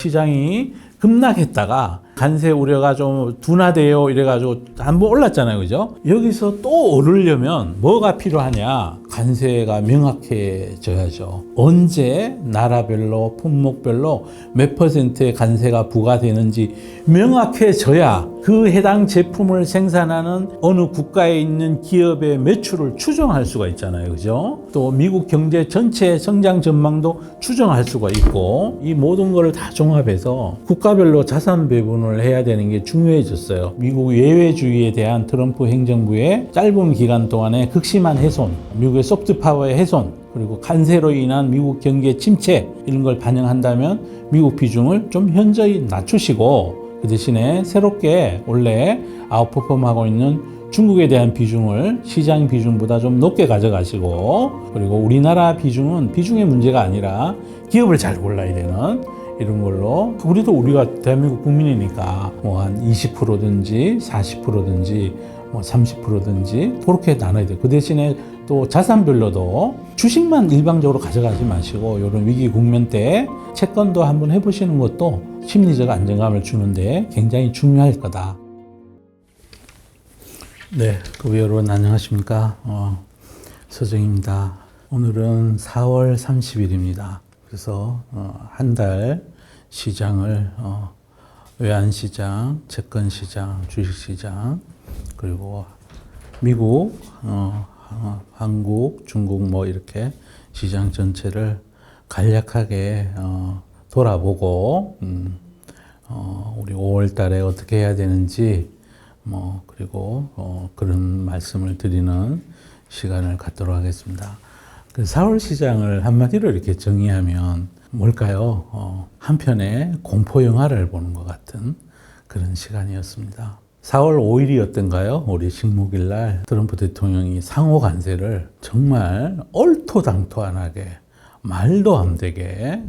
시장이 급락했다가 관세 우려가 좀 둔화돼요 이래가지고 한번 올랐잖아요, 그죠? 여기서 또 오르려면 뭐가 필요하냐? 관세가 명확해져야죠. 언제 나라별로 품목별로 몇 퍼센트의 관세가 부과되는지 명확해져야 그 해당 제품을 생산하는 어느 국가에 있는 기업의 매출을 추정할 수가 있잖아요, 그죠? 또 미국 경제 전체 성장 전망도 추정할 수가 있고, 이 모든 것을 다 종합해서 국가별로 자산 배분을 해야 되는 게 중요해졌어요. 미국 예외주의에 대한 트럼프 행정부의 짧은 기간 동안의 극심한 훼손, 미국의 소프트 파워의 훼손, 그리고 관세로 인한 미국 경기의 침체, 이런 걸 반영한다면 미국 비중을 좀 현저히 낮추시고, 그 대신에 새롭게 원래 아웃퍼폼하고 있는 중국에 대한 비중을 시장 비중보다 좀 높게 가져가시고, 그리고 우리나라 비중은 비중의 문제가 아니라 기업을 잘 골라야 되는 이런 걸로, 우리가 대한민국 국민이니까 뭐 한 20%든지 40%든지 뭐 30%든지 그렇게 나눠야 돼요. 그 대신에 또 자산별로도 주식만 일방적으로 가져가지 마시고, 이런 위기 국면 때 채권도 한번 해보시는 것도 심리적 안정감을 주는데 굉장히 중요할 거다. 네, 여러분 안녕하십니까? 서정입니다. 오늘은 4월 30일입니다. 그래서 한 달 시장을 외환시장, 채권시장, 주식시장, 그리고 미국, 한국, 중국 뭐 이렇게 시장 전체를 간략하게 돌아보고 우리 5월 달에 어떻게 해야 되는지 그리고 그런 말씀을 드리는 시간을 갖도록 하겠습니다. 4월 시장을 한마디로 이렇게 정의하면 뭘까요? 한편의 공포 영화를 보는 것 같은 그런 시간이었습니다. 4월 5일이었던가요? 우리 식목일 날 트럼프 대통령이 상호 관세를 정말 얼토당토하게, 말도 안 되게,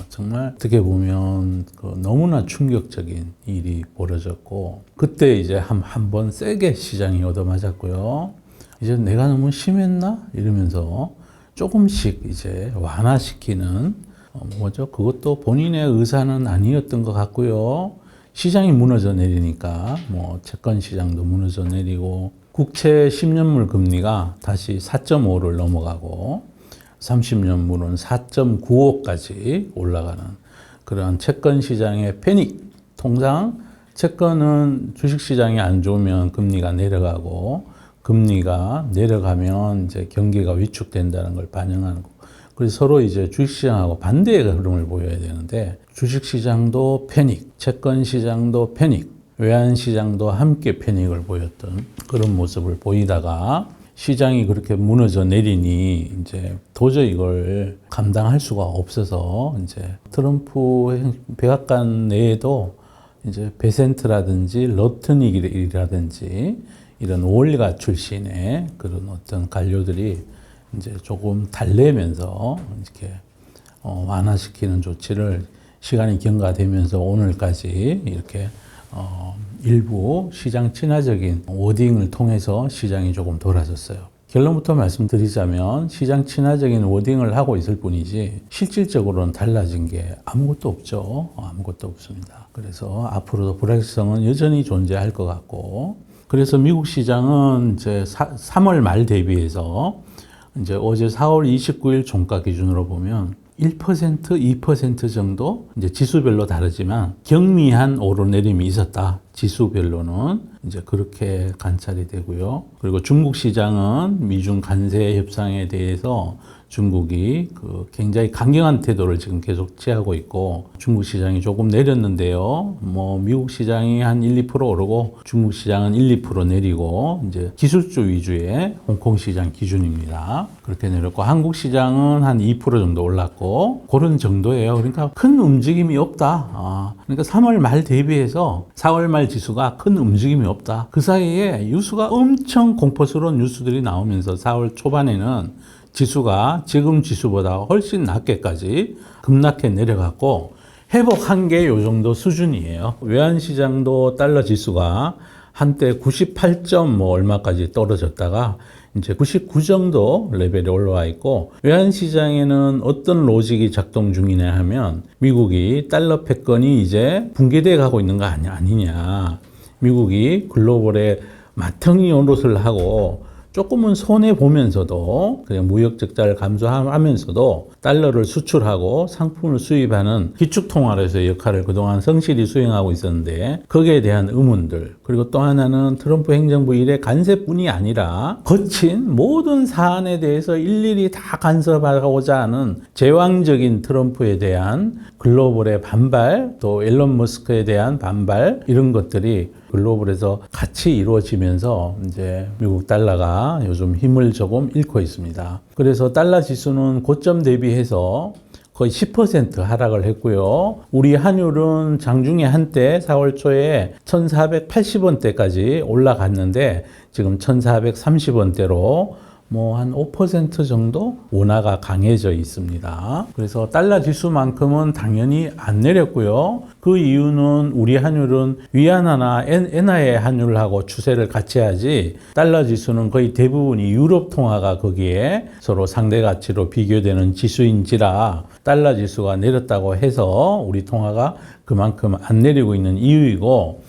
정말 어떻게 보면 너무나 충격적인 일이 벌어졌고, 그때 이제 한 번 세게 시장이 얻어맞았고요. 이제 내가 너무 심했나? 이러면서 조금씩 이제 완화시키는, 그것도 본인의 의사는 아니었던 것 같고요. 시장이 무너져 내리니까 채권 시장도 무너져 내리고, 국채 10년물 금리가 다시 4.5를 넘어가고 30년물은 4.95까지 올라가는 그런 채권 시장의 패닉. 통상 채권은 주식 시장이 안 좋으면 금리가 내려가고, 금리가 내려가면 이제 경기가 위축된다는 걸 반영하는 거고, 그래서 서로 이제 주식시장하고 반대의 흐름을 보여야 되는데, 주식시장도 패닉, 채권시장도 패닉, 외환시장도 함께 패닉을 보였던 그런 모습을 보이다가 시장이 그렇게 무너져 내리니 이제 도저히 이걸 감당할 수가 없어서 이제 트럼프 백악관 내에도 이제 베센트라든지 러트닉이라든지 이런 원리가 출신의 그런 어떤 관료들이 이제 조금 달래면서 이렇게 완화시키는 조치를 시간이 경과되면서 오늘까지 이렇게 일부 시장 친화적인 워딩을 통해서 시장이 조금 돌아섰어요. 결론부터 말씀드리자면 시장 친화적인 워딩을 하고 있을 뿐이지 실질적으로는 달라진 게 아무것도 없죠. 아무것도 없습니다. 그래서 앞으로도 불확실성은 여전히 존재할 것 같고, 그래서 미국 시장은 이제 3월 말 대비해서 이제 어제 4월 29일 종가 기준으로 보면 1%, 2% 정도 이제 지수별로 다르지만 경미한 오르내림이 있었다. 지수별로는 이제 그렇게 관찰이 되고요. 그리고 중국 시장은 미중 관세 협상에 대해서 중국이 굉장히 강경한 태도를 지금 계속 취하고 있고, 중국 시장이 조금 내렸는데요. 미국 시장이 한 1, 2% 오르고 중국 시장은 1, 2% 내리고, 이제 기술주 위주의 홍콩 시장 기준입니다. 그렇게 내렸고, 한국 시장은 한 2% 정도 올랐고, 그런 정도예요. 그러니까 큰 움직임이 없다. 그러니까 3월 말 대비해서 4월 말 지수가 큰 움직임이 없다. 그 사이에 뉴스가 엄청 공포스러운 뉴스들이 나오면서 4월 초반에는 지수가 지금 지수보다 훨씬 낮게까지 급락해 내려갔고, 회복한 게 요 정도 수준이에요. 외환시장도 달러 지수가 한때 98점 얼마까지 떨어졌다가 이제 99 정도 레벨에 올라와 있고, 외환 시장에는 어떤 로직이 작동 중이냐 하면 미국이 달러 패권이 이제 붕괴돼 가고 있는 거 아니냐. 미국이 글로벌에 마땅히 노릇을 하고 조금은 손해 보면서도 그냥 무역 적자를 감소하면서도 달러를 수출하고 상품을 수입하는 기축통화로서의 역할을 그동안 성실히 수행하고 있었는데, 거기에 대한 의문들, 그리고 또 하나는 트럼프 행정부 일의 간세뿐이 아니라 거친 모든 사안에 대해서 일일이 다 간섭하고자 하는 제왕적인 트럼프에 대한 글로벌의 반발, 또 일론 머스크에 대한 반발, 이런 것들이 글로벌에서 같이 이루어지면서 이제 미국 달러가 요즘 힘을 조금 잃고 있습니다. 그래서 달러 지수는 고점 대비해서 거의 10% 하락을 했고요. 우리 환율은 장중에 한때 4월 초에 1480원대까지 올라갔는데 지금 1430원대로 뭐 한 5% 정도 원화가 강해져 있습니다. 그래서 달러 지수만큼은 당연히 안 내렸고요. 그 이유는 우리 환율은 위안화나 엔화의 환율하고 추세를 같이 하지, 달러 지수는 거의 대부분이 유럽 통화가 거기에 서로 상대 가치로 비교되는 지수인지라 달러 지수가 내렸다고 해서 우리 통화가 그만큼 안 내리고 있는 이유이고,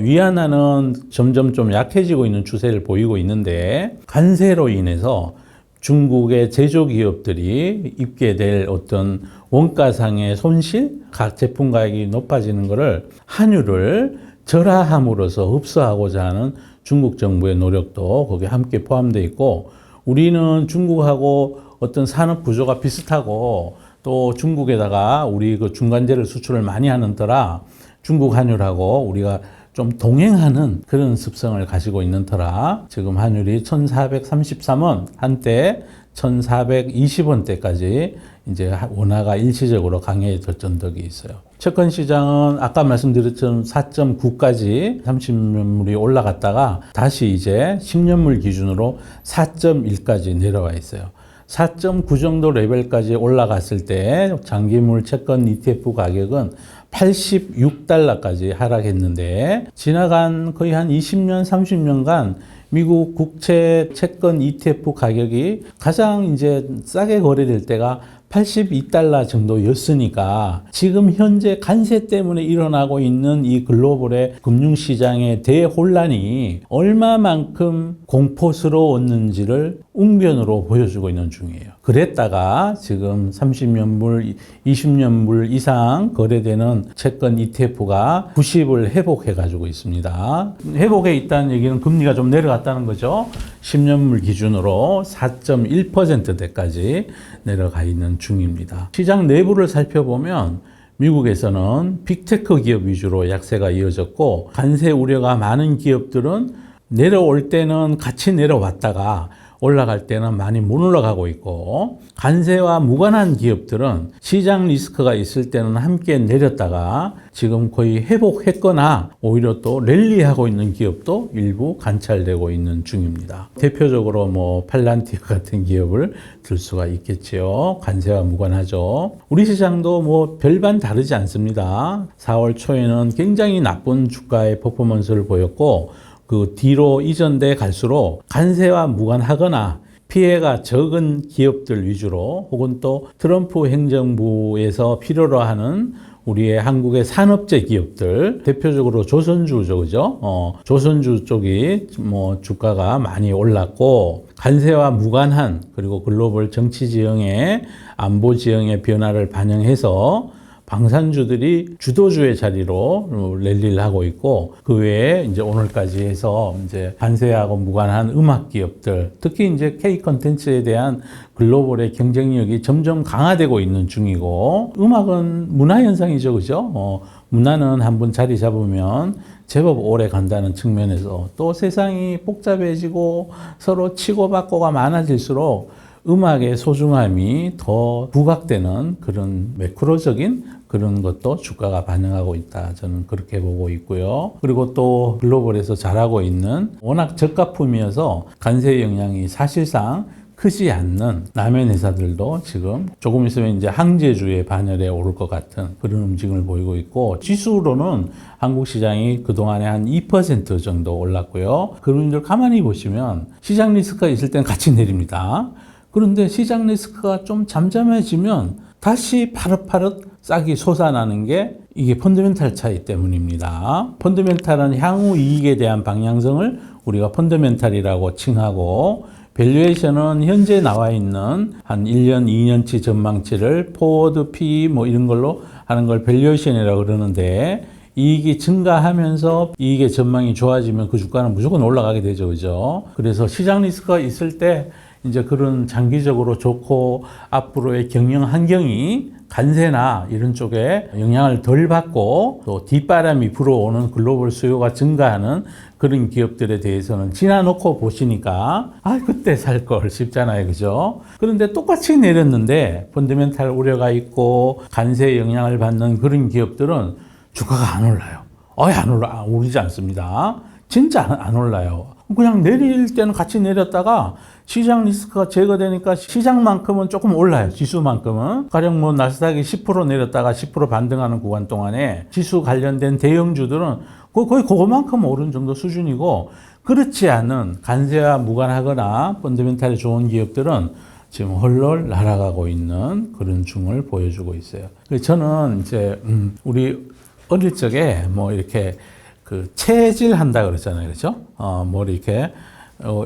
위안화는 점점 좀 약해지고 있는 추세를 보이고 있는데, 관세로 인해서 중국의 제조기업들이 입게 될 어떤 원가상의 손실, 각 제품 가격이 높아지는 것을 환율을 절하함으로써 흡수하고자 하는 중국 정부의 노력도 거기에 함께 포함되어 있고, 우리는 중국하고 어떤 산업 구조가 비슷하고 또 중국에다가 우리 그 중간재를 수출을 많이 하는 터라 중국 환율하고 우리가 좀 동행하는 그런 습성을 가지고 있는 터라 지금 환율이 1433원, 한때 1420원대까지 이제 원화가 일시적으로 강해졌던 적이 있어요. 채권 시장은 아까 말씀드렸던 4.9까지 30년물이 올라갔다가 다시 이제 10년물 기준으로 4.1까지 내려와 있어요. 4.9 정도 레벨까지 올라갔을 때 장기물 채권 ETF 가격은 86달러까지 하락했는데, 지나간 거의 한 20년, 30년간 미국 국채 채권 ETF 가격이 가장 이제 싸게 거래될 때가 82달러 정도였으니까, 지금 현재 관세 때문에 일어나고 있는 이 글로벌의 금융시장의 대혼란이 얼마만큼 공포스러웠는지를 웅변으로 보여주고 있는 중이에요. 그랬다가 지금 30년물, 20년물 이상 거래되는 채권 ETF가 90을 회복해 가지고 있습니다. 회복해 있다는 얘기는 금리가 좀 내려갔다는 거죠. 10년물 기준으로 4.1%대까지 내려가 있는 중입니다. 시장 내부를 살펴보면 미국에서는 빅테크 기업 위주로 약세가 이어졌고, 관세 우려가 많은 기업들은 내려올 때는 같이 내려왔다가 올라갈 때는 많이 못 올라가고 있고, 관세와 무관한 기업들은 시장 리스크가 있을 때는 함께 내렸다가 지금 거의 회복했거나 오히려 또 랠리하고 있는 기업도 일부 관찰되고 있는 중입니다. 대표적으로 뭐 팔란티어 같은 기업을 들 수가 있겠지요. 관세와 무관하죠. 우리 시장도 뭐 별반 다르지 않습니다. 4월 초에는 굉장히 나쁜 주가의 퍼포먼스를 보였고, 그 뒤로 이전돼 갈수록 관세와 무관하거나 피해가 적은 기업들 위주로, 혹은 또 트럼프 행정부에서 필요로 하는 우리의 한국의 산업재 기업들, 대표적으로 조선주죠, 그죠? 조선주 쪽이 뭐 주가가 많이 올랐고, 관세와 무관한, 그리고 글로벌 정치 지형의 안보 지형의 변화를 반영해서 방산주들이 주도주의 자리로 랠리를 하고 있고, 그 외에 이제 오늘까지 해서 이제 관세하고 무관한 음악 기업들, 특히 이제 K 콘텐츠에 대한 글로벌의 경쟁력이 점점 강화되고 있는 중이고, 음악은 문화 현상이죠, 그죠? 문화는 한번 자리 잡으면 제법 오래 간다는 측면에서, 또 세상이 복잡해지고 서로 치고받고가 많아질수록 음악의 소중함이 더 부각되는 그런 매크로적인 그런 것도 주가가 반영하고 있다. 저는 그렇게 보고 있고요. 그리고 또 글로벌에서 잘하고 있는, 워낙 저가품이어서 관세 영향이 사실상 크지 않는 라면 회사들도 지금 조금 있으면 이제 항제주의 반열에 오를 것 같은 그런 움직임을 보이고 있고, 지수로는 한국 시장이 그동안에 한 2% 정도 올랐고요. 그런 분들 가만히 보시면 시장 리스크가 있을 때는 같이 내립니다. 그런데 시장 리스크가 좀 잠잠해지면 다시 파릇파릇 싹이 솟아나는 게 이게 펀더멘탈 차이 때문입니다. 펀더멘탈은 향후 이익에 대한 방향성을 우리가 펀더멘탈이라고 칭하고, 밸류에이션은 현재 나와 있는 한 1년, 2년치 전망치를 포워드 P 뭐 이런 걸로 하는 걸 밸류에이션이라고 그러는데, 이익이 증가하면서 이익의 전망이 좋아지면 그 주가는 무조건 올라가게 되죠. 그죠? 그래서 시장 리스크가 있을 때 이제 그런 장기적으로 좋고 앞으로의 경영 환경이 관세나 이런 쪽에 영향을 덜 받고 또 뒷바람이 불어오는 글로벌 수요가 증가하는 그런 기업들에 대해서는 지나놓고 보시니까 그때 살 걸 싶잖아요. 그죠? 그런데 똑같이 내렸는데 펀더멘탈 우려가 있고 관세 영향을 받는 그런 기업들은 주가가 안 올라요. 오르지 않습니다. 진짜 안 올라요. 그냥 내릴 때는 같이 내렸다가 시장 리스크가 제거되니까 시장만큼은 조금 올라요. 지수만큼은. 가령 뭐 나스닥이 10% 내렸다가 10% 반등하는 구간 동안에 지수 관련된 대형주들은 거의 그거만큼 오른 정도 수준이고, 그렇지 않은 관세와 무관하거나 펀더멘탈이 좋은 기업들은 지금 헐헐 날아가고 있는 그런 중을 보여주고 있어요. 그래서 저는 이제 우리 어릴 적에 뭐 이렇게 그 체질 한다 그랬잖아요. 그렇죠? 뭐 이렇게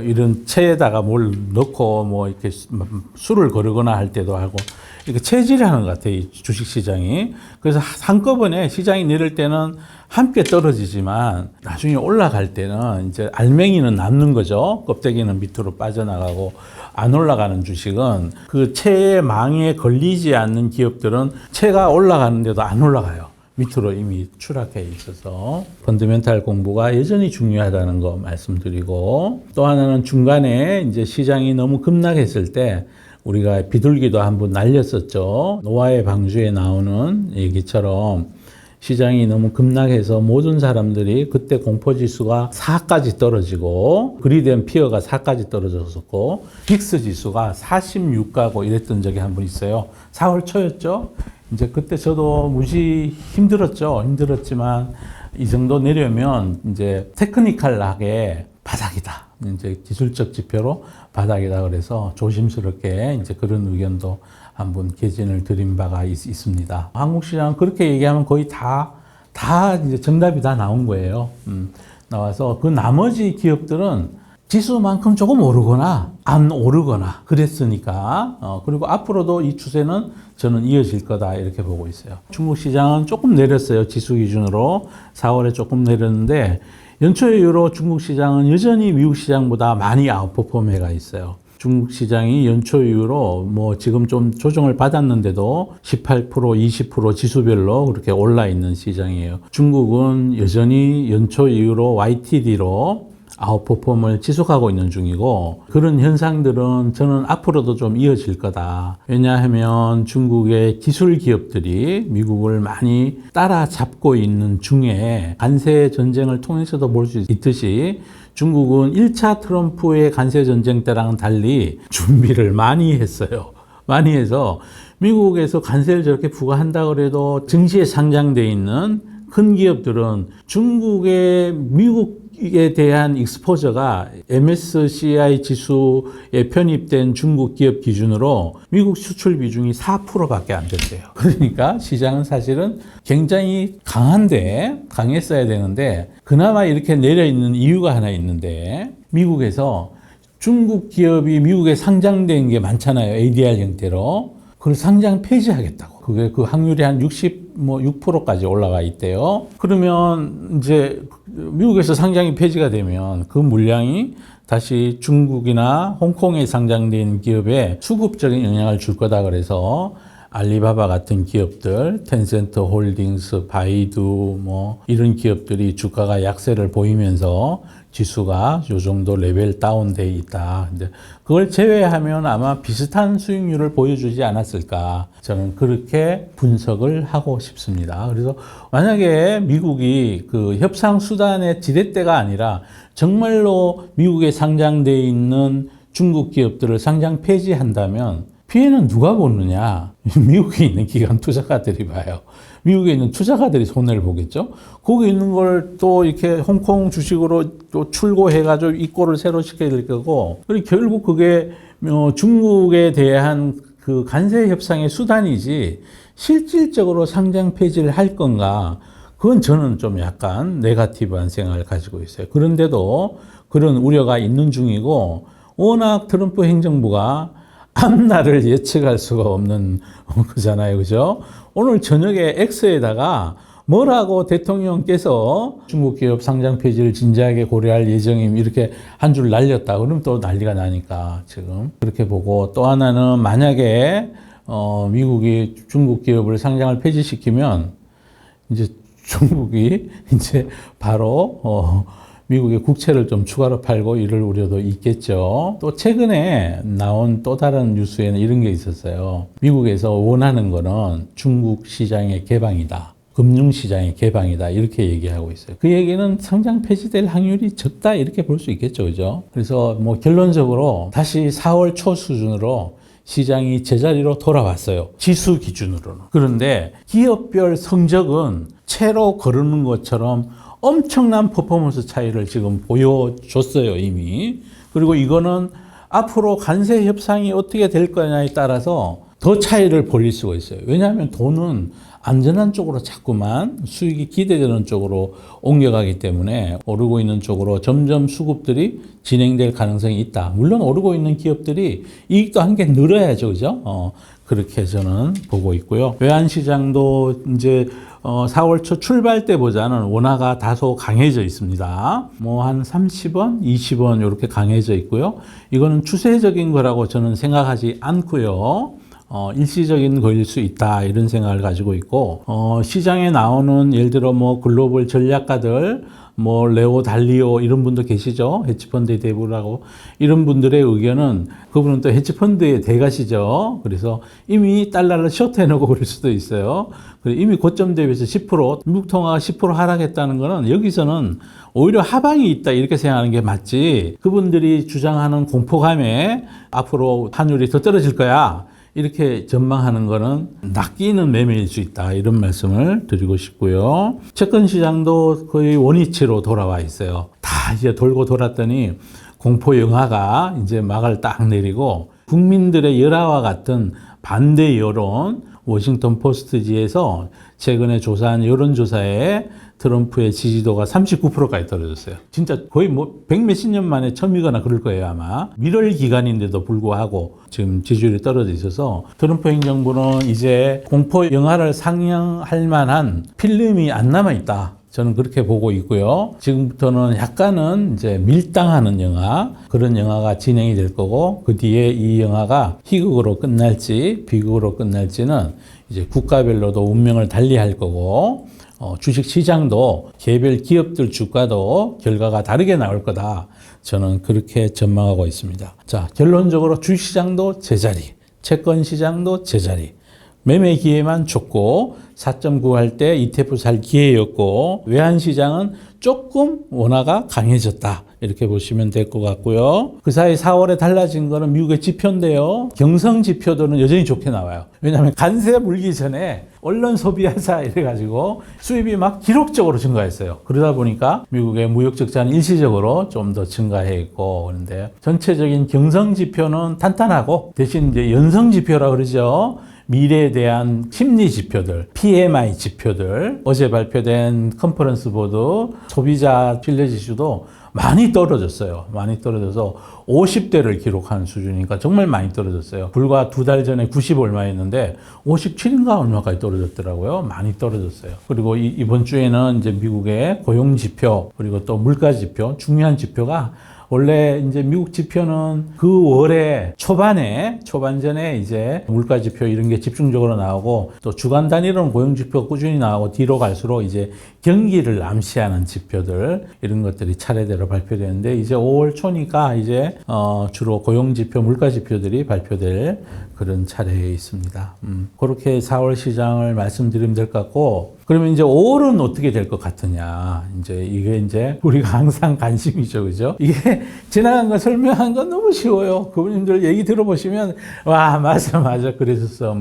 이런 체에다가 뭘 넣고 뭐 이렇게 술을 거르거나 할 때도 하고 이렇게 체질하는 것 같아요. 이 주식 시장이. 그래서 한꺼번에 시장이 내릴 때는 함께 떨어지지만 나중에 올라갈 때는 이제 알맹이는 남는 거죠. 껍데기는 밑으로 빠져나가고, 안 올라가는 주식은 그 체의 망에 걸리지 않는 기업들은 체가 올라가는데도 안 올라가요. 밑으로 이미 추락해 있어서 펀더멘탈 공부가 여전히 중요하다는 거 말씀드리고, 또 하나는 중간에 이제 시장이 너무 급락했을 때 우리가 비둘기도 한번 날렸었죠. 노아의 방주에 나오는 얘기처럼 시장이 너무 급락해서 모든 사람들이 그때 공포지수가 4까지 떨어지고 그리덴 피어가 4까지 떨어졌었고 빅스 지수가 46 가고 이랬던 적이 한 번 있어요. 4월 초였죠. 이제 그때 저도 무지 힘들었지만 이 정도 내려면 이제 테크니컬하게 바닥이다. 이제 기술적 지표로 바닥이다. 그래서 조심스럽게 이제 그런 의견도 한번 개진을 드린 바가 있습니다. 한국 시장은 그렇게 얘기하면 거의 다 이제 정답이 다 나온 거예요. 나와서 그 나머지 기업들은 지수만큼 조금 오르거나 안 오르거나 그랬으니까 그리고 앞으로도 이 추세는 저는 이어질 거다 이렇게 보고 있어요. 중국 시장은 조금 내렸어요. 지수 기준으로 4월에 조금 내렸는데 연초 이후로 중국 시장은 여전히 미국 시장보다 많이 아웃퍼폼해가 있어요. 중국 시장이 연초 이후로 뭐 지금 좀 조정을 받았는데도 18%, 20% 지수별로 그렇게 올라 있는 시장이에요. 중국은 여전히 연초 이후로 YTD로 아웃퍼폼을 지속하고 있는 중이고, 그런 현상들은 저는 앞으로도 좀 이어질 거다. 왜냐하면 중국의 기술 기업들이 미국을 많이 따라잡고 있는 중에 관세 전쟁을 통해서도 볼 수 있듯이 중국은 1차 트럼프의 관세 전쟁 때랑은 달리 준비를 많이 했어요. 많이 해서 미국에서 관세를 저렇게 부과한다 그래도 증시에 상장돼 있는 큰 기업들은 중국의 미국에 대한 익스포저가 MSCI 지수에 편입된 중국 기업 기준으로 미국 수출 비중이 4%밖에 안 됐대요. 그러니까 시장은 사실은 굉장히 강했어야 되는데 그나마 이렇게 내려 있는 이유가 하나 있는데, 미국에서 중국 기업이 미국에 상장된 게 많잖아요. ADR 형태로. 그걸 상장 폐지하겠다고. 그게 그 확률이 한 6%까지 올라가 있대요. 그러면 이제 미국에서 상장이 폐지가 되면 그 물량이 다시 중국이나 홍콩에 상장된 기업에 수급적인 영향을 줄 거다. 그래서 알리바바 같은 기업들, 텐센트 홀딩스, 바이두 뭐 이런 기업들이 주가가 약세를 보이면서 지수가 요 정도 레벨 다운돼 있다. 근데 그걸 제외하면 아마 비슷한 수익률을 보여주지 않았을까. 저는 그렇게 분석을 하고 싶습니다. 그래서 만약에 미국이 그 협상 수단의 지렛대가 아니라 정말로 미국에 상장돼 있는 중국 기업들을 상장 폐지한다면 피해는 누가 보느냐? 미국에 있는 기관 투자가들이 봐요. 미국에 있는 투자가들이 손해를 보겠죠. 거기 있는 걸 또 이렇게 홍콩 주식으로 또 출고해가지고 이꼴을 새로 시켜야 될 거고, 그리고 결국 그게 중국에 대한 그 관세 협상의 수단이지 실질적으로 상장 폐지를 할 건가? 그건 저는 좀 약간 네거티브한 생각을 가지고 있어요. 그런데도 그런 우려가 있는 중이고, 워낙 트럼프 행정부가 앞날을 예측할 수가 없는 거잖아요. 그죠? 오늘 저녁에 X에다가 뭐라고 대통령께서 중국 기업 상장 폐지를 진지하게 고려할 예정임 이렇게 한 줄 날렸다. 그러면 또 난리가 나니까 지금 그렇게 보고, 또 하나는 만약에 미국이 중국 기업을 상장을 폐지시키면 이제 중국이 이제 바로 미국의 국채를 좀 추가로 팔고 이럴 우려도 있겠죠. 또 최근에 나온 또 다른 뉴스에는 이런 게 있었어요. 미국에서 원하는 거는 중국 시장의 개방이다. 금융시장의 개방이다. 이렇게 얘기하고 있어요. 그 얘기는 상장 폐지될 확률이 적다. 이렇게 볼 수 있겠죠. 그죠? 그래서 뭐 결론적으로 다시 4월 초 수준으로 시장이 제자리로 돌아왔어요. 지수 기준으로는. 그런데 기업별 성적은 채로 거르는 것처럼 엄청난 퍼포먼스 차이를 지금 보여줬어요, 이미. 그리고 이거는 앞으로 관세 협상이 어떻게 될 거냐에 따라서 더 차이를 벌릴 수가 있어요. 왜냐하면 돈은 안전한 쪽으로 자꾸만 수익이 기대되는 쪽으로 옮겨가기 때문에 오르고 있는 쪽으로 점점 수급들이 진행될 가능성이 있다. 물론 오르고 있는 기업들이 이익도 함께 늘어야죠. 그죠? 그렇게 저는 보고 있고요. 외환시장도 이제 4월 초 출발 때보다는 원화가 다소 강해져 있습니다. 뭐 한 30원, 20원 이렇게 강해져 있고요. 이거는 추세적인 거라고 저는 생각하지 않고요. 일시적인 거일 수 있다 이런 생각을 가지고 있고, 시장에 나오는 예를 들어 뭐 글로벌 전략가들, 뭐 레오 달리오 이런 분도 계시죠. 헤지펀드의 대부라고. 이런 분들의 의견은, 그분은 또 헤지펀드의 대가시죠. 그래서 이미 달러를 숏해놓고 그럴 수도 있어요. 이미 고점 대비해서 10%, 미국 통화가 10% 하락했다는 거는 여기서는 오히려 하방이 있다 이렇게 생각하는 게 맞지, 그분들이 주장하는 공포감에 앞으로 환율이 더 떨어질 거야 이렇게 전망하는 거는 낚이는 매매일 수 있다 이런 말씀을 드리고 싶고요. 채권 시장도 거의 원위치로 돌아와 있어요. 다 이제 돌고 돌았더니 공포 영화가 이제 막을 딱 내리고, 국민들의 열화와 같은 반대 여론, 워싱턴 포스트지에서 최근에 조사한 여론조사에 트럼프의 지지도가 39%까지 떨어졌어요. 진짜 거의 뭐 백몇십 년 만에 처음이거나 그럴 거예요, 아마. 밀월 기간인데도 불구하고 지금 지지율이 떨어져 있어서 트럼프 행정부는 이제 공포 영화를 상영할 만한 필름이 안 남아 있다. 저는 그렇게 보고 있고요. 지금부터는 약간은 이제 밀당하는 영화, 그런 영화가 진행이 될 거고, 그 뒤에 이 영화가 희극으로 끝날지 비극으로 끝날지는 이제 국가별로도 운명을 달리할 거고, 주식 시장도 개별 기업들 주가도 결과가 다르게 나올 거다. 저는 그렇게 전망하고 있습니다. 자, 결론적으로 주식 시장도 제자리, 채권 시장도 제자리. 매매 기회만 줬고 4.9 할 때 ETF 살 기회였고, 외환시장은 조금 원화가 강해졌다 이렇게 보시면 될 것 같고요. 그 사이 4월에 달라진 거는 미국의 지표인데요. 경성 지표들은 여전히 좋게 나와요. 왜냐하면 관세 물기 전에 얼른 소비하자 이래가지고 수입이 막 기록적으로 증가했어요. 그러다 보니까 미국의 무역 적자는 일시적으로 좀 더 증가해 있고, 그런데 전체적인 경성 지표는 탄탄하고, 대신 이제 연성 지표라 그러죠. 미래에 대한 심리 지표들, PMI 지표들, 어제 발표된 컨퍼런스 보드 소비자 신뢰지수도 많이 떨어졌어요. 많이 떨어져서 50대를 기록한 수준이니까 정말 많이 떨어졌어요. 불과 2달 전에 90 얼마였는데 57인가 얼마까지 떨어졌더라고요. 많이 떨어졌어요. 그리고 이번 주에는 이제 미국의 고용 지표, 그리고 또 물가 지표, 중요한 지표가, 원래 이제 미국 지표는 그 월의 초반 전에 이제 물가 지표 이런 게 집중적으로 나오고, 또 주간 단위로는 고용 지표가 꾸준히 나오고, 뒤로 갈수록 이제 경기를 암시하는 지표들 이런 것들이 차례대로 발표되는데, 이제 5월 초니까 이제 주로 고용 지표, 물가 지표들이 발표될 그런 차례에 있습니다. 그렇게 4월 시장을 말씀드리면 될 것 같고, 그러면 이제 5월은 어떻게 될 것 같으냐. 이제 이게 이제 우리가 항상 관심이죠. 그죠? 이게 지나간 거 설명한 건 너무 쉬워요. 그분들 얘기 들어보시면, 와, 맞아. 그랬었어.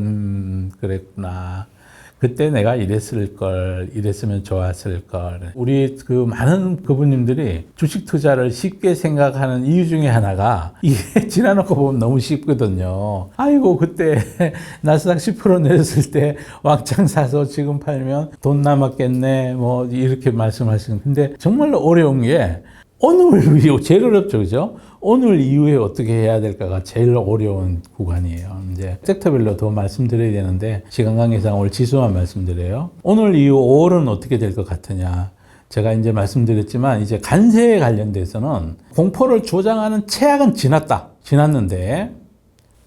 그랬구나. 그때 내가 이랬을 걸, 이랬으면 좋았을 걸. 우리 그 많은 그분님들이 주식 투자를 쉽게 생각하는 이유 중에 하나가 이게 지나놓고 보면 너무 쉽거든요. 아이고, 그때 나스닥 10% 내렸을 때 왕창 사서 지금 팔면 돈 남았겠네. 뭐, 이렇게 말씀하시는. 근데 정말로 어려운 게 오늘 이후 제일 어렵죠, 그죠? 오늘 이후에 어떻게 해야 될까가 제일 어려운 구간이에요. 이제 섹터별로 더 말씀드려야 되는데 시간 관계상 오늘 지수만 말씀드려요. 오늘 이후 5월은 어떻게 될 것 같으냐? 제가 이제 말씀드렸지만 이제 관세에 관련돼서는 공포를 조장하는 최악은 지났는데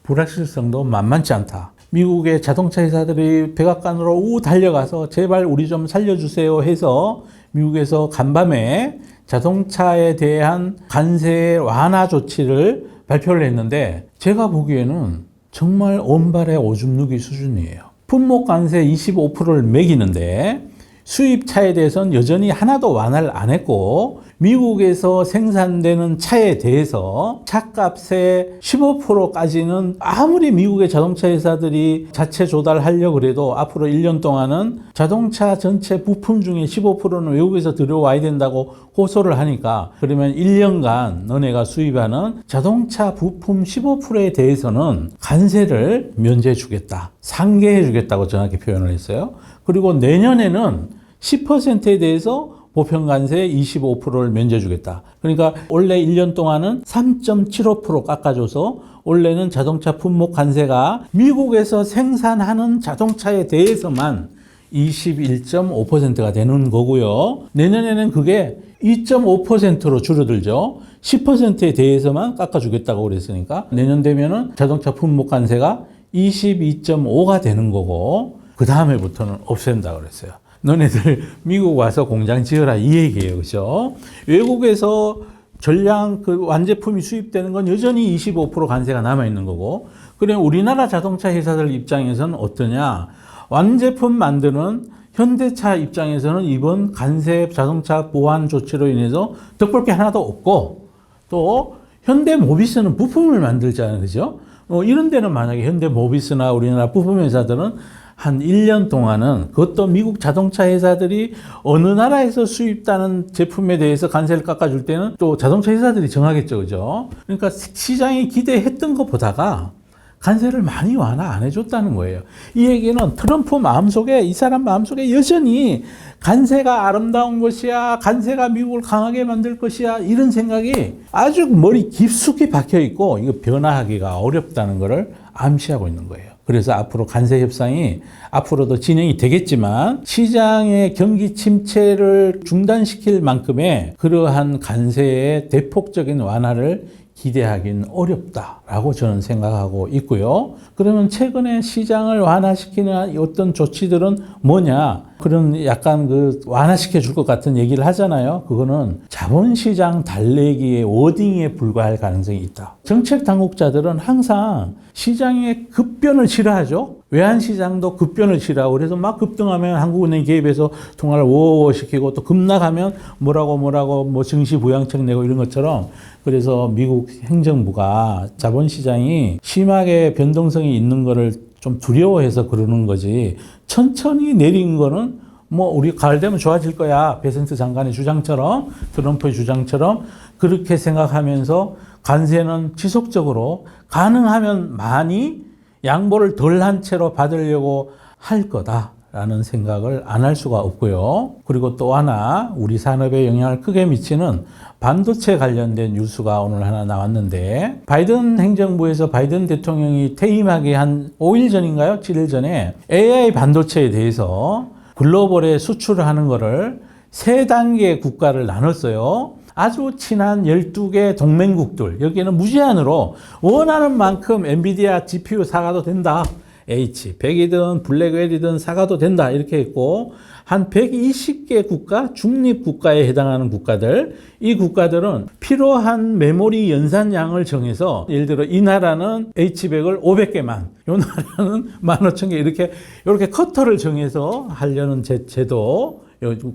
불확실성도 만만치 않다. 미국의 자동차 회사들이 백악관으로 달려가서 제발 우리 좀 살려주세요 해서 미국에서 간밤에 자동차에 대한 관세 완화 조치를 발표를 했는데 제가 보기에는 정말 온발의 오줌 누기 수준이에요. 품목 관세 25%를 매기는데 수입차에 대해서는 여전히 하나도 완화를 안 했고 미국에서 생산되는 차에 대해서 차값의 15%까지는 아무리 미국의 자동차 회사들이 자체 조달하려고 해도 앞으로 1년 동안은 자동차 전체 부품 중에 15%는 외국에서 들여와야 된다고 호소를 하니까 그러면 1년간 너네가 수입하는 자동차 부품 15%에 대해서는 관세를 면제해 주겠다. 상계해 주겠다고 정확히 표현을 했어요. 그리고 내년에는 10%에 대해서 보편관세 25%를 면제 주겠다. 그러니까 원래 1년 동안은 3.75% 깎아줘서 원래는 자동차 품목 관세가 미국에서 생산하는 자동차에 대해서만 21.5%가 되는 거고요. 내년에는 그게 2.5%로 줄어들죠. 10%에 대해서만 깎아주겠다고 그랬으니까 내년 되면은 자동차 품목 관세가 22.5가 되는 거고 그 다음에부터는 없앤다 그랬어요. 너네들 미국 와서 공장 지어라 이 얘기예요. 그죠? 외국에서 전량 그 완제품이 수입되는 건 여전히 25% 관세가 남아있는 거고 그럼 우리나라 자동차 회사들 입장에서는 어떠냐? 완제품 만드는 현대차 입장에서는 이번 관세 자동차 보완 조치로 인해서 덕볼 게 하나도 없고 또 현대모비스는 부품을 만들잖아요. 그죠? 이런 데는 만약에 현대모비스나 우리나라 부품 회사들은 한 1년 동안은 그것도 미국 자동차 회사들이 어느 나라에서 수입하는 제품에 대해서 관세를 깎아줄 때는 또 자동차 회사들이 정하겠죠. 그죠? 그러니까 시장이 기대했던 것보다가 관세를 많이 완화 안 해줬다는 거예요. 이 얘기는 트럼프 마음속에 이 사람 마음속에 여전히 관세가 아름다운 것이야. 관세가 미국을 강하게 만들 것이야. 이런 생각이 아주 머리 깊숙이 박혀 있고 이거 변화하기가 어렵다는 것을 암시하고 있는 거예요. 그래서 앞으로 관세 협상이 앞으로도 진행이 되겠지만 시장의 경기 침체를 중단시킬 만큼의 그러한 관세의 대폭적인 완화를 기대하기는 어렵다라고 저는 생각하고 있고요. 그러면 최근에 시장을 완화시키는 어떤 조치들은 뭐냐? 그런 약간 그 완화시켜 줄 것 같은 얘기를 하잖아요. 그거는 자본시장 달래기의 워딩에 불과할 가능성이 있다. 정책 당국자들은 항상 시장의 급변을 싫어하죠. 외환시장도 급변을 싫어하고 그래서 막 급등하면 한국은행 개입해서 통화를 워워 시키고 또 급락하면 뭐라고 뭐 증시 부양책 내고 이런 것처럼 그래서 미국 행정부가 자본시장이 심하게 변동성이 있는 거를 좀 두려워해서 그러는 거지 천천히 내린 거는 뭐 우리 가을 되면 좋아질 거야. 베센트 장관의 주장처럼 트럼프의 주장처럼 그렇게 생각하면서 관세는 지속적으로 가능하면 많이 양보를 덜한 채로 받으려고 할 거다라는 생각을 안 할 수가 없고요. 그리고 또 하나 우리 산업에 영향을 크게 미치는 반도체 관련된 뉴스가 오늘 하나 나왔는데 바이든 행정부에서 바이든 대통령이 퇴임하기 한 5일 전인가요? 7일 전에 AI 반도체에 대해서 글로벌에 수출을 하는 거를 3단계 국가를 나눴어요. 아주 친한 12개 동맹국들 여기는 무제한으로 원하는 만큼 엔비디아 GPU 사가도 된다. H100이든 블랙웰이든 사가도 된다 이렇게 했고 한 120개 국가, 중립 국가에 해당하는 국가들, 이 국가들은 필요한 메모리 연산량을 정해서 예를 들어 이 나라는 H100을 500개만, 이 나라는 15,000개 이렇게 커터를 정해서 하려는 제도,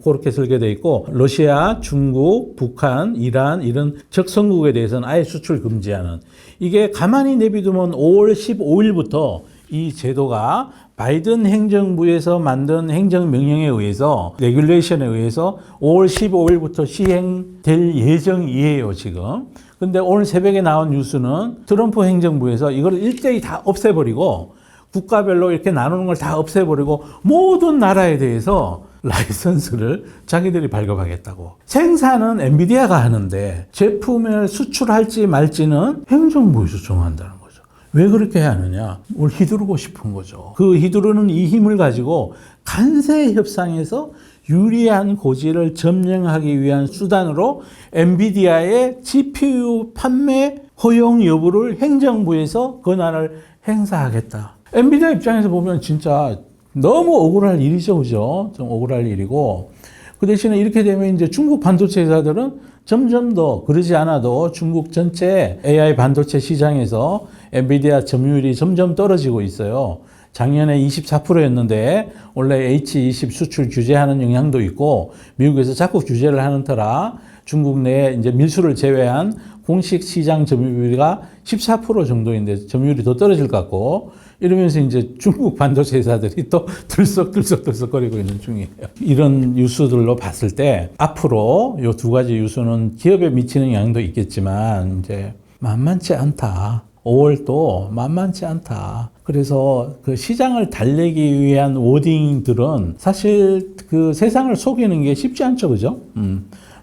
그렇게 설계되어 있고, 러시아, 중국, 북한, 이란 이런 적성국에 대해서는 아예 수출 금지하는, 이게 가만히 내비두면 5월 15일부터 이 제도가 바이든 행정부에서 만든 행정명령에 의해서, 레귤레이션에 의해서 5월 15일부터 시행될 예정이에요, 지금. 근데 오늘 새벽에 나온 뉴스는 트럼프 행정부에서 이걸 일제히 다 없애버리고, 국가별로 이렇게 나누는 걸 다 없애버리고, 모든 나라에 대해서 라이선스를 자기들이 발급하겠다고. 생산은 엔비디아가 하는데, 제품을 수출할지 말지는 행정부에서 정한다는 거죠. 왜 그렇게 하느냐? 뭘 휘두르고 싶은 거죠. 그 휘두르는 이 힘을 가지고 관세 협상에서 유리한 고지를 점령하기 위한 수단으로 엔비디아의 GPU 판매 허용 여부를 행정부에서 권한을 행사하겠다. 엔비디아 입장에서 보면 진짜 너무 억울할 일이죠, 그죠? 좀 억울할 일이고. 그 대신에 이렇게 되면 이제 중국 반도체 회사들은 점점 더 그러지 않아도 중국 전체 AI 반도체 시장에서 엔비디아 점유율이 점점 떨어지고 있어요. 작년에 24%였는데 원래 H20 수출 규제하는 영향도 있고 미국에서 자꾸 규제를 하는 터라 중국 내에 이제 밀수를 제외한 공식 시장 점유율이 14% 정도인데 점유율이 더 떨어질 것 같고 이러면서 이제 중국 반도체 회사들이 또 들썩거리고 있는 중이에요. 이런 뉴스들로 봤을 때 앞으로 이 두 가지 뉴스는 기업에 미치는 영향도 있겠지만 이제 만만치 않다. 5월도 만만치 않다. 그래서 그 시장을 달래기 위한 워딩들은 사실 그 세상을 속이는 게 쉽지 않죠, 그죠?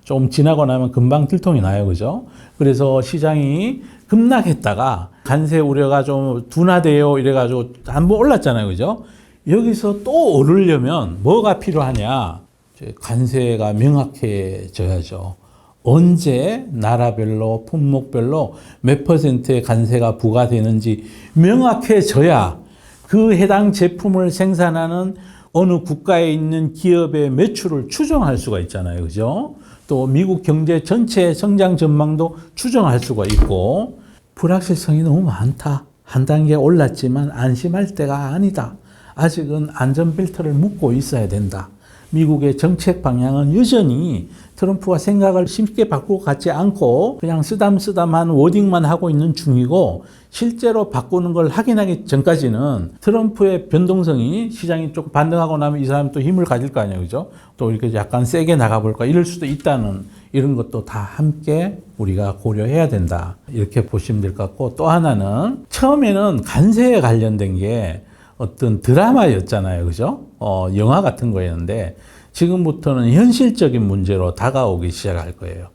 좀 지나고 나면 금방 들통이 나요, 그죠? 그래서 시장이 급락했다가 관세 우려가 좀 둔화돼요 이래가지고 한번 올랐잖아요, 그죠? 여기서 또 오르려면 뭐가 필요하냐? 관세가 명확해져야죠. 언제 나라별로 품목별로 몇 퍼센트의 관세가 부과되는지 명확해져야 그 해당 제품을 생산하는 어느 국가에 있는 기업의 매출을 추정할 수가 있잖아요, 그죠? 또 미국 경제 전체 성장 전망도 추정할 수가 있고 불확실성이 너무 많다. 한 단계 올랐지만 안심할 때가 아니다. 아직은 안전벨트를 묶고 있어야 된다. 미국의 정책 방향은 여전히 트럼프가 생각을 쉽게 바꾸고 가지 않고 그냥 쓰담쓰담한 워딩만 하고 있는 중이고 실제로 바꾸는 걸 확인하기 전까지는 트럼프의 변동성이 시장이 조금 반등하고 나면 이 사람이 또 힘을 가질 거 아니에요, 그죠? 또 이렇게 약간 세게 나가볼까 이럴 수도 있다는 이런 것도 다 함께 우리가 고려해야 된다. 이렇게 보시면 될 것 같고 또 하나는 처음에는 관세에 관련된 게 어떤 드라마였잖아요, 그죠? 영화 같은 거였는데 지금부터는 현실적인 문제로 다가오기 시작할 거예요.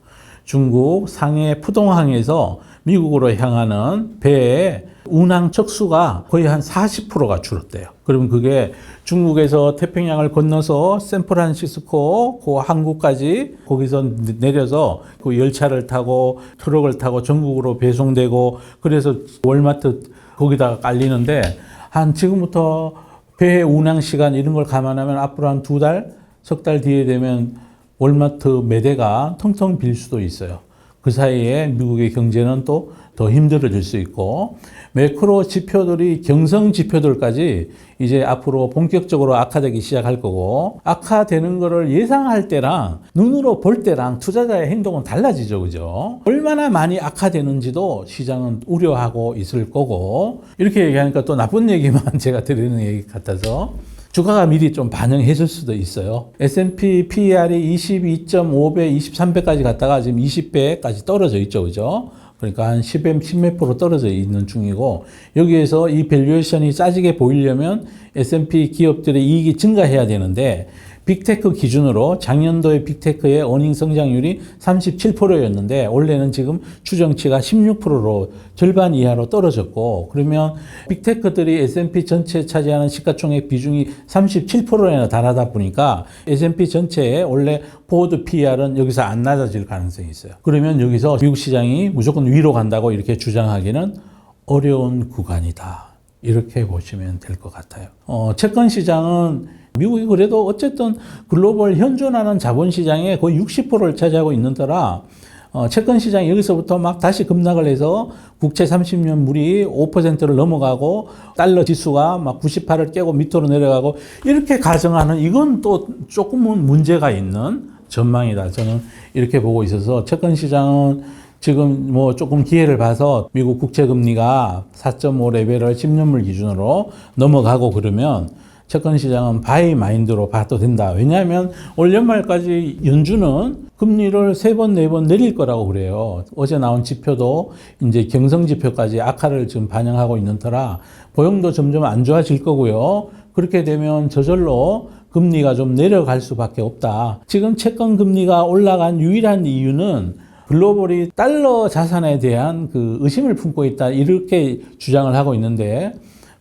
중국 상해 푸동항에서 미국으로 향하는 배의 운항 척수가 거의 한 40%가 줄었대요. 그러면 그게 중국에서 태평양을 건너서 샌프란시스코, 그 항구까지 거기서 내려서 그 열차를 타고 트럭을 타고 전국으로 배송되고 그래서 월마트 거기다가 깔리는데 한 지금부터 배 운항 시간 이런 걸 감안하면 앞으로 한 2달, 석 달 뒤에 되면 월마트 매대가 텅텅 빌 수도 있어요. 그 사이에 미국의 경제는 또 더 힘들어질 수 있고 매크로 지표들이 경성 지표들까지 이제 앞으로 본격적으로 악화되기 시작할 거고 악화되는 거를 예상할 때랑 눈으로 볼 때랑 투자자의 행동은 달라지죠, 그죠? 얼마나 많이 악화되는지도 시장은 우려하고 있을 거고 이렇게 얘기하니까 또 나쁜 얘기만 제가 드리는 얘기 같아서 주가가 미리 좀 반영해줄 수도 있어요. S&P PER이 22.5배, 23배까지 갔다가 지금 20배까지 떨어져 있죠, 그죠? 그러니까 한 10몇 프로 떨어져 있는 중이고 여기에서 이 밸류에이션이 싸지게 보이려면 S&P 기업들의 이익이 증가해야 되는데 빅테크 기준으로 작년도에 빅테크의 어닝 성장률이 37%였는데 올해는 지금 추정치가 16%로 절반 이하로 떨어졌고 그러면 빅테크들이 S&P 전체에 차지하는 시가총액 비중이 37%에나 달하다 보니까 S&P 전체의 원래 포워드 PER은 여기서 안 낮아질 가능성이 있어요. 그러면 여기서 미국 시장이 무조건 위로 간다고 이렇게 주장하기는 어려운 구간이다. 이렇게 보시면 될 것 같아요. 채권 시장은 미국이 그래도 어쨌든 글로벌 현존하는 자본시장의 거의 60%를 차지하고 있는 터라 채권 시장이 여기서부터 막 다시 급락을 해서 국채 30년 물이 5%를 넘어가고 달러 지수가 막 98을 깨고 밑으로 내려가고 이렇게 가정하는 이건 또 조금은 문제가 있는 전망이다. 저는 이렇게 보고 있어서 채권 시장은 지금 뭐 조금 기회를 봐서 미국 국채 금리가 4.5 레벨을 10년물 기준으로 넘어가고 그러면 채권 시장은 바이 마인드로 봐도 된다. 왜냐하면 올 연말까지 연준은 금리를 3번, 4번 내릴 거라고 그래요. 어제 나온 지표도 이제 경성 지표까지 악화를 지금 반영하고 있는 터라 고용도 점점 안 좋아질 거고요. 그렇게 되면 저절로 금리가 좀 내려갈 수밖에 없다. 지금 채권 금리가 올라간 유일한 이유는 글로벌이 달러 자산에 대한 그 의심을 품고 있다. 이렇게 주장을 하고 있는데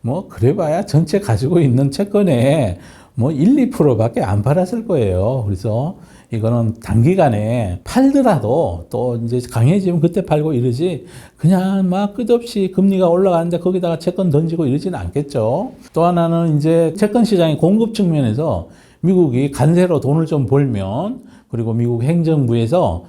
뭐 그래봐야 전체 가지고 있는 채권에 뭐 1, 2%밖에 안 팔았을 거예요. 그래서 이거는 단기간에 팔더라도 또 이제 강해지면 그때 팔고 이러지 그냥 막 끝없이 금리가 올라가는데 거기다가 채권 던지고 이러지는 않겠죠. 또 하나는 이제 채권 시장의 공급 측면에서 미국이 관세로 돈을 좀 벌면 그리고 미국 행정부에서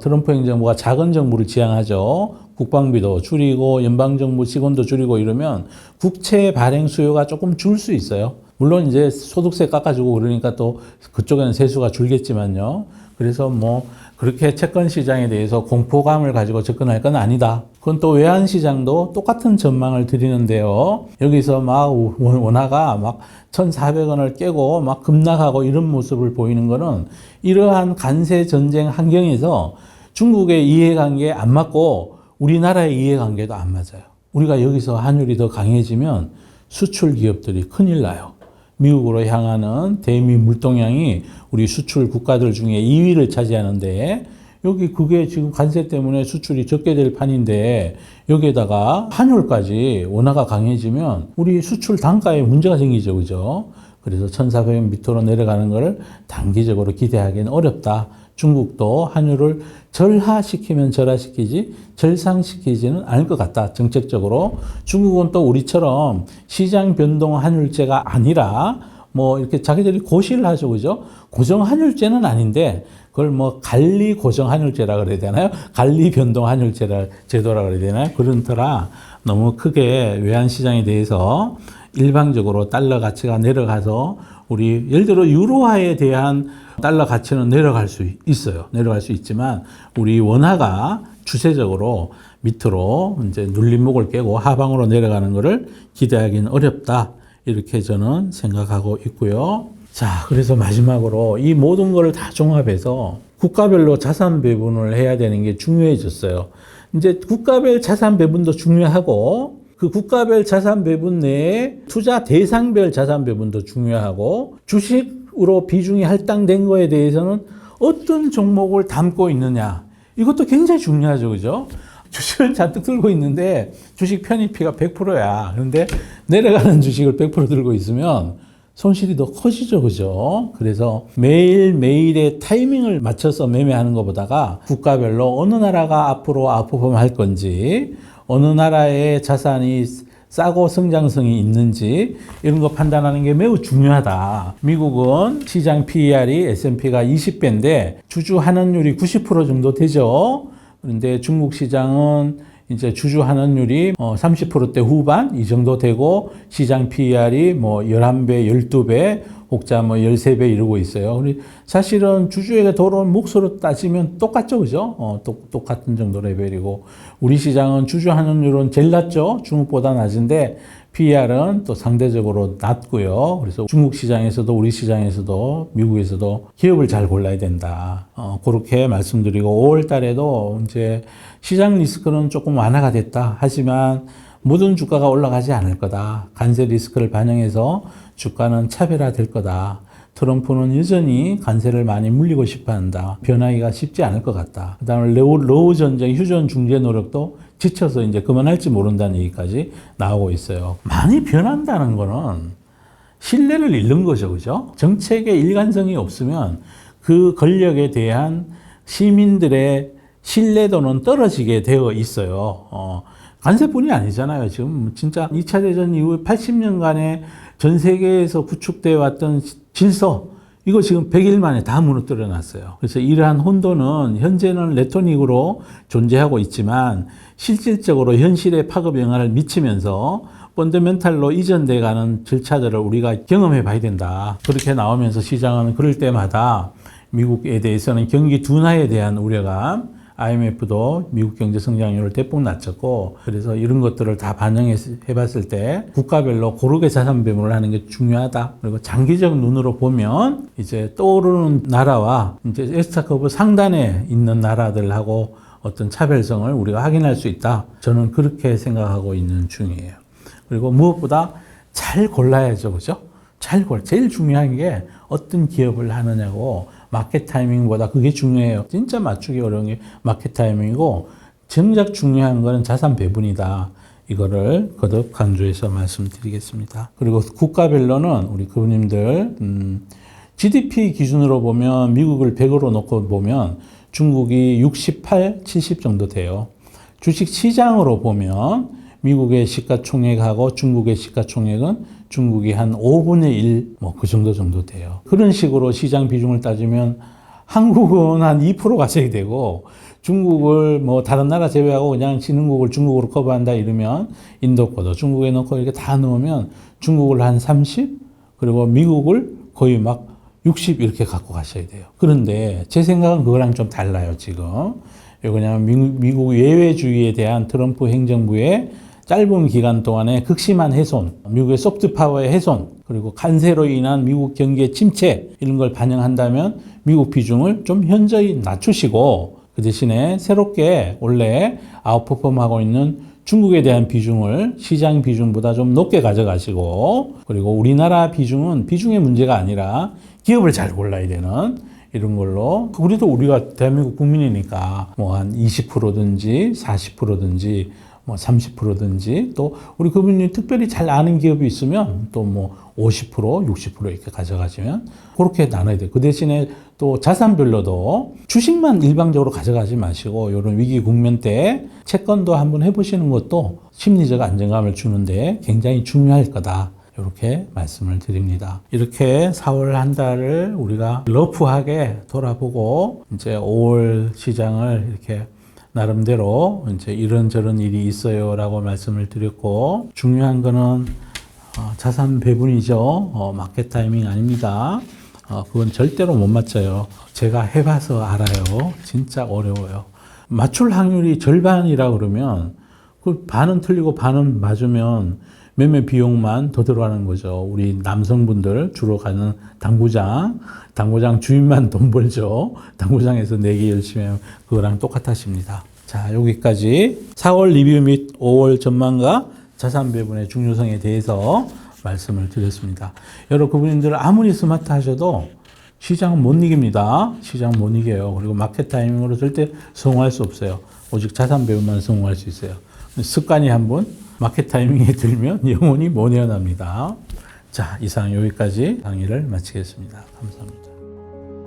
트럼프 행정부가 작은 정부를 지향하죠. 국방비도 줄이고 연방정부 직원도 줄이고 이러면 국채 발행 수요가 조금 줄 수 있어요. 물론 이제 소득세 깎아주고 그러니까 또 그쪽에는 세수가 줄겠지만요. 그래서 뭐 그렇게 채권 시장에 대해서 공포감을 가지고 접근할 건 아니다. 그건 또 외환 시장도 똑같은 전망을 드리는데요. 여기서 막 원화가 막 1,400원을 깨고 막 급락하고 이런 모습을 보이는 거는 이러한 관세 전쟁 환경에서 중국의 이해관계에 안 맞고 우리나라의 이해관계도 안 맞아요. 우리가 여기서 환율이 더 강해지면 수출 기업들이 큰일 나요. 미국으로 향하는 대미 물동량이 우리 수출 국가들 중에 2위를 차지하는데 여기 그게 지금 관세 때문에 수출이 적게 될 판인데 여기에다가 환율까지 원화가 강해지면 우리 수출 단가에 문제가 생기죠. 그죠? 그래서 1,400원 밑으로 내려가는 것을 단기적으로 기대하기는 어렵다. 중국도 환율을 절하시키면 절하시키지 절상시키지는 않을 것 같다. 정책적으로. 중국은 또 우리처럼 시장 변동 환율제가 아니라 뭐 이렇게 자기들이 고시를 하죠. 그죠? 고정 환율제는 아닌데 그걸 뭐 관리 고정 환율제라 그래야 되나요? 관리 변동 환율제라 제도라 그래야 되나요? 그런 터라 너무 크게 외환 시장에 대해서 일방적으로 달러 가치가 내려가서 우리 예를 들어 유로화에 대한 달러 가치는 내려갈 수 있어요. 내려갈 수 있지만 우리 원화가 추세적으로 밑으로 이제 눌림목을 깨고 하방으로 내려가는 것을 기대하기는 어렵다. 이렇게 저는 생각하고 있고요. 자, 그래서 마지막으로 이 모든 것을 다 종합해서 국가별로 자산 배분을 해야 되는 게 중요해졌어요. 이제 국가별 자산 배분도 중요하고 그 국가별 자산 배분 내에 투자 대상별 자산 배분도 중요하고 주식으로 비중이 할당된 거에 대해서는 어떤 종목을 담고 있느냐. 이것도 굉장히 중요하죠. 그죠? 주식을 잔뜩 들고 있는데 주식 편입비가 100%야. 그런데 내려가는 주식을 100% 들고 있으면 손실이 더 커지죠. 그죠? 그래서 매일매일의 타이밍을 맞춰서 매매하는 것보다가 국가별로 어느 나라가 앞으로 아웃퍼폼 할 건지 어느 나라의 자산이 싸고 성장성이 있는지 이런 거 판단하는 게 매우 중요하다. 미국은 시장 PER이 S&P가 20배인데 주주 환원율이 90% 정도 되죠. 그런데 중국 시장은 이제 주주 환원율이 30%대 후반 이 정도 되고 시장 PER이 뭐 11배, 12배, 혹자 뭐 13배 이러고 있어요. 우리 사실은 주주에게 돌아온 몫으로 따지면 똑같죠. 그죠? 똑같은 정도 레벨이고 우리 시장은 주주 환원율은 제일 낮죠. 중국보다 낮은데 PER은 또 상대적으로 낮고요. 그래서 중국 시장에서도 우리 시장에서도 미국에서도 기업을 잘 골라야 된다. 그렇게 말씀드리고 5월 달에도 이제 시장 리스크는 조금 완화가 됐다. 하지만 모든 주가가 올라가지 않을 거다. 관세 리스크를 반영해서 주가는 차별화될 거다. 트럼프는 여전히 관세를 많이 물리고 싶어 한다. 변하기가 쉽지 않을 것 같다. 그 다음에 러우 전쟁, 휴전 중재 노력도 지쳐서 이제 그만할지 모른다는 얘기까지 나오고 있어요. 많이 변한다는 거는 신뢰를 잃는 거죠. 그죠? 정책에 일관성이 없으면 그 권력에 대한 시민들의 신뢰도는 떨어지게 되어 있어요. 관세뿐이 아니잖아요. 지금 진짜 2차 대전 이후 80년간의 전 세계에서 구축되어 왔던 질서, 이거 지금 100일 만에 다 무너뜨려 놨어요. 그래서 이러한 혼돈은 현재는 레토닉으로 존재하고 있지만 실질적으로 현실에 파급 영향을 미치면서 펀더멘탈로 이전돼 가는 절차들을 우리가 경험해 봐야 된다. 그렇게 나오면서 시장은 그럴 때마다 미국에 대해서는 경기 둔화에 대한 우려감, IMF도 미국 경제 성장률을 대폭 낮췄고, 그래서 이런 것들을 다 반영해 봤을 때 국가별로 고르게 자산 배분을 하는 게 중요하다. 그리고 장기적 눈으로 보면 이제 떠오르는 나라와 이제 S자커브 상단에 있는 나라들하고 어떤 차별성을 우리가 확인할 수 있다. 저는 그렇게 생각하고 있는 중이에요. 그리고 무엇보다 잘 골라야죠. 그죠? 제일 중요한 게 어떤 기업을 하느냐고, 마켓 타이밍보다 그게 중요해요. 진짜 맞추기 어려운 게 마켓 타이밍이고, 정작 중요한 거는 자산 배분이다. 이거를 거듭 강조해서 말씀드리겠습니다. 그리고 국가별로는 우리 그분님들, GDP 기준으로 보면 미국을 100으로 놓고 보면 중국이 68, 70 정도 돼요. 주식 시장으로 보면 미국의 시가총액하고 중국의 시가총액은 중국이 한 5분의 1, 그 정도 돼요. 그런 식으로 시장 비중을 따지면 한국은 한 2% 가져야 되고, 중국을 다른 나라 제외하고 그냥 신흥국을 중국으로 커버한다 이러면 인도 거도 중국에 넣고 이렇게 다 넣으면 중국을 한 30, 그리고 미국을 거의 막 60 이렇게 갖고 가셔야 돼요. 그런데 제 생각은 그거랑 좀 달라요, 지금. 왜냐하면 미국 예외주의에 대한 트럼프 행정부의 짧은 기간 동안에 극심한 훼손, 미국의 소프트 파워의 훼손, 그리고 관세로 인한 미국 경기의 침체, 이런 걸 반영한다면 미국 비중을 좀 현저히 낮추시고, 그 대신에 새롭게 원래 아웃퍼폼하고 있는 중국에 대한 비중을 시장 비중보다 좀 높게 가져가시고, 그리고 우리나라 비중은 비중의 문제가 아니라 기업을 잘 골라야 되는 이런 걸로, 우리가 대한민국 국민이니까 한 20%든지 40%든지 30%든지, 또 우리 그분이 특별히 잘 아는 기업이 있으면 또 50%, 60% 이렇게 가져가시면 그렇게 나눠야 돼요. 그 대신에 또 자산별로도 주식만 일방적으로 가져가지 마시고, 이런 위기 국면 때 채권도 한번 해보시는 것도 심리적 안정감을 주는데 굉장히 중요할 거다. 이렇게 말씀을 드립니다. 이렇게 4월 한 달을 우리가 러프하게 돌아보고, 이제 5월 시장을 이렇게 나름대로 이제 이런저런 일이 있어요라고 말씀을 드렸고, 중요한 거는 자산 배분이죠. 마켓 타이밍 아닙니다. 그건 절대로 못 맞춰요. 제가 해봐서 알아요. 진짜 어려워요. 맞출 확률이 절반이라 그러면 그 반은 틀리고 반은 맞으면 매매 비용만 더 들어가는 거죠. 우리 남성분들 주로 가는 당구장 주인만 돈 벌죠. 당구장에서 내기 열심히 하면 그거랑 똑같으십니다. 자, 여기까지 4월 리뷰 및 5월 전망과 자산 배분의 중요성에 대해서 말씀을 드렸습니다. 여러분들 아무리 스마트 하셔도 시장은 못 이깁니다. 시장 못 이겨요. 그리고 마켓 타이밍으로 절대 성공할 수 없어요. 오직 자산 배분만 성공할 수 있어요. 습관이 한번 마켓 타이밍에 들면 영원히 못 헤어납니다. 자, 이상 여기까지 강의를 마치겠습니다. 감사합니다.